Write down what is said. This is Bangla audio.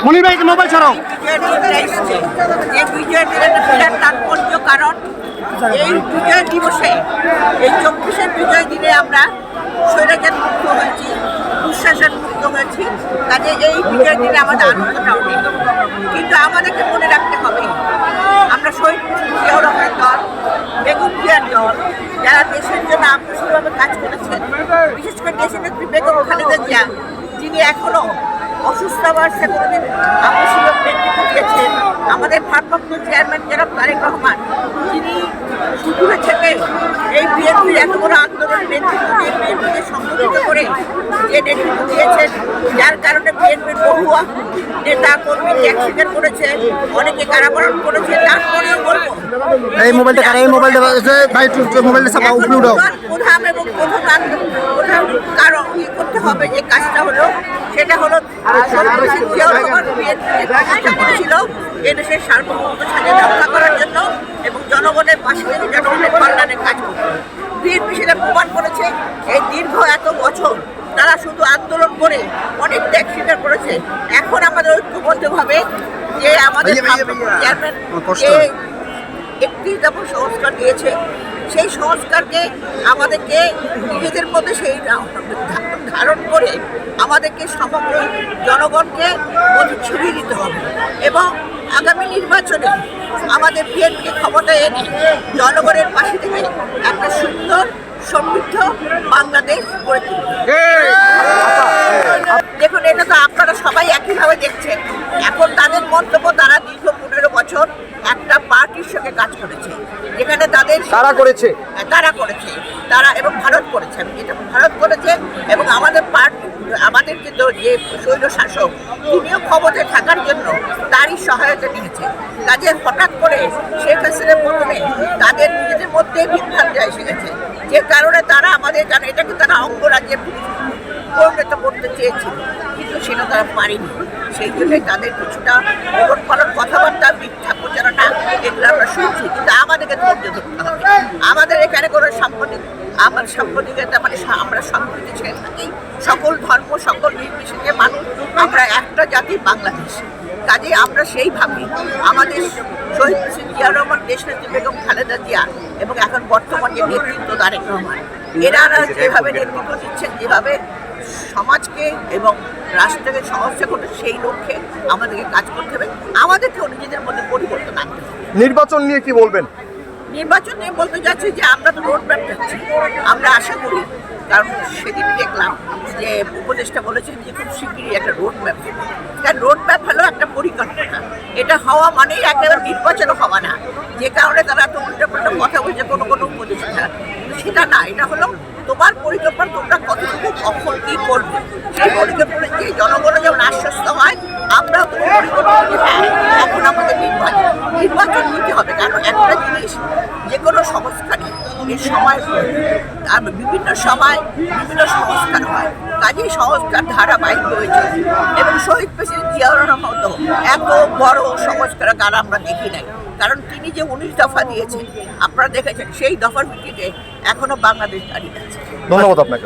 মনির ভাই মোবাইল ছাড়াও। তাৎপর্য কারণ এই বিজয় দিবসে, এই 24শে বিজয় দিনে আমরা স্বৈরাচার মুক্ত হয়েছি, দুঃশাসন মুক্ত হয়েছি। কাজে এই বিজয় দিনে আমাদের আনন্দটা অনেক, কিন্তু আমাদেরকে মনে রাখতে হবে আমরা শহীদ জিয়াউর রহমানের দল, বেগম জিয়ার দল, যারা দেশের জন্য আগ্রসীভাবে কাজ করেছেন, বিশেষ করে দেশের নেত্রী বেগম খালেদা জিয়া, যিনি এখনো অসুস্থ অবস্থায় কোনোদিন আগ্রসীভাবে নেতৃত্ব দিয়েছেন। আমাদের ভারপ্রাপ্ত চেয়ারম্যান জনাব তারেক রহমান, যিনি সুদূরে থেকে এই বিএনপির এত বড় আন্দোলনের নেতৃত্ব দিয়ে বিএনপিকে সংগঠিত করে যে নেতৃত্ব দিয়েছেন, যার কারণে বিএনপির বহু নেতা কর্মী ত্যাগ স্বীকার করেছে, অনেকে কারাবরণ করেছে। তারপরেও বলবো এই মোবাইলটা কারা, এই মোবাইলটা ভাই মোবাইলটা সাপাও উপরে উঠাও। প্রধান এবং প্রধান কারণ কি করতে হবে, যে কাজটা হলো সেটা হলো জিয়াউর রহমান বিএনপি ছিল এদেশের সার্বভৌমত্ব স্বাধীন রক্ষা করার জন্য এবং জনগণের পাশে থেকে জনগণের কল্যাণে কাজ করতে। বিএনপি সেটা প্রমাণ করেছে। এই দীর্ঘ এত বছর তারা শুধু আন্দোলন করে অনেক ত্যাগ স্বীকার করেছে। এখন আমাদের ঐক্যবদ্ধভাবে যে আমাদের চেয়ারম্যান একটি দফা সংস্কার দিয়েছে, সেই সংস্কারকে আমাদেরকে নিজেদের মধ্যে সেই ধারণ করে আমাদেরকে সমগ্র জনগণকে ছড়িয়ে দিতে হবে এবং আগামী নির্বাচনে আমাদের বিএনপিকে ক্ষমতায় এনে জনগণের পাশে থেকে একটা সুন্দর সমৃদ্ধ বাংলাদেশ গড়ে তুলবে। দেখুন, এটা তো আপনারা সবাই একইভাবে দেখছেন। এখন তাদের মন্তব্য, তারা দীর্ঘ 15 বছর একটা পার্টির সঙ্গে কাজ করেছে, যেখানে তারা করেছে এবং ভারত করেছে। যেটা ভারত করেছে এবং আমাদের পার্টি, আমাদের কিন্তু যে স্বৈর শাসক, তিনিও ক্ষমতায় থাকার জন্য তারই সহায়তা নিয়েছে। কাজে হঠাৎ করে শেখ হাসিনার প্রথমে তাদের নিজেদের মধ্যে বিভ্রান্তি এসে গেছে, যে কারণে তারা আমাদের জানে এটাকে তারা অঙ্গরাজ্যে পরিণত করতে চেয়েছিল, কিন্তু সেটা তারা পারেনি। সেই জন্যই তাদের কিছুটা ওলট পালট কথাবার্তা, মিথ্যা প্রচারণা, এগুলো আমরা শুনছি। কিন্তু আমাদেরকে ধৈর্য ধরতে হবে। আমাদের এখানে কোনো সাম্প্রদায়িকতা মানে আমরা সম্প্রীতি ছেড়ে থাকি, সকল ধর্ম, সকল নির্বিশেষে মানুষ, আমরা একটা জাতি, বাংলাদেশ। কাজে আমরা সেইভাবে আমাদের শহীদ জিয়াউর রহমান, দেশনেত্রী বেগম খালেদা জিয়া এবং এখন বর্তমান যে নেতৃত্ব তারেক রহমান, এনারা যেভাবে নেতৃত্ব দিচ্ছেন, যেভাবে সমাজকে এবং রাষ্ট্রকে সমস্যা করতে, সেই লক্ষ্যে আমাদেরকে কাজ করতে হবে। আমাদেরকেও নিজেদের মধ্যে পরিবর্তন আনতে হবে। নির্বাচন নিয়ে কি বলবেন? নির্বাচন নিয়ে বলতে যাচ্ছি যে আমরা তো রোড ম্যাপ যাচ্ছি। আমরা আশা করি, কারণ সেদিন দেখলাম যে উপদেষ্টা বলেছেন যে খুব শিগগিরই একটা রোড ম্যাপ দেবে। কারণ রোড ম্যাপ হলো একটা পরিকল্পনা। এটা হওয়া মানেই একেবারে নির্বাচন হওয়া না, যে কারণে তারা তো উল্টোপাল্টা কথা বলছে কোনো উপদেষ্টা। সেটা না, এটা হলো তোমার পরিকল্পনা, তোমরা কতটুকু কখন কী করবে, সেই পরিকল্পনা যে জনগণও যেমন আশ্বস্ত হয়, আমরাও তো পরিকল্পনা করি। হ্যাঁ, এখন আমাদের নির্বাচন নিতে হবে। কারণ একটা জিনিস, যে কোনো সংস্কারই এর সময় বিভিন্ন সময় বিভিন্ন সংস্কার হয়। কাজেই সংস্কার ধারাবাহিক হয়েছে এবং শহীদ প্রেসিডেন্ট জিয়াউর রহমান তো এত বড় সংস্কার কার আমরা দেখি নাই। কারণ তিনি যে 19 দফা দিয়েছেন, আপনারা দেখেছেন, সেই দফার ভিত্তিতে এখনো বাংলাদেশ দাঁড়িয়ে আছে। ধন্যবাদ আপনাকে।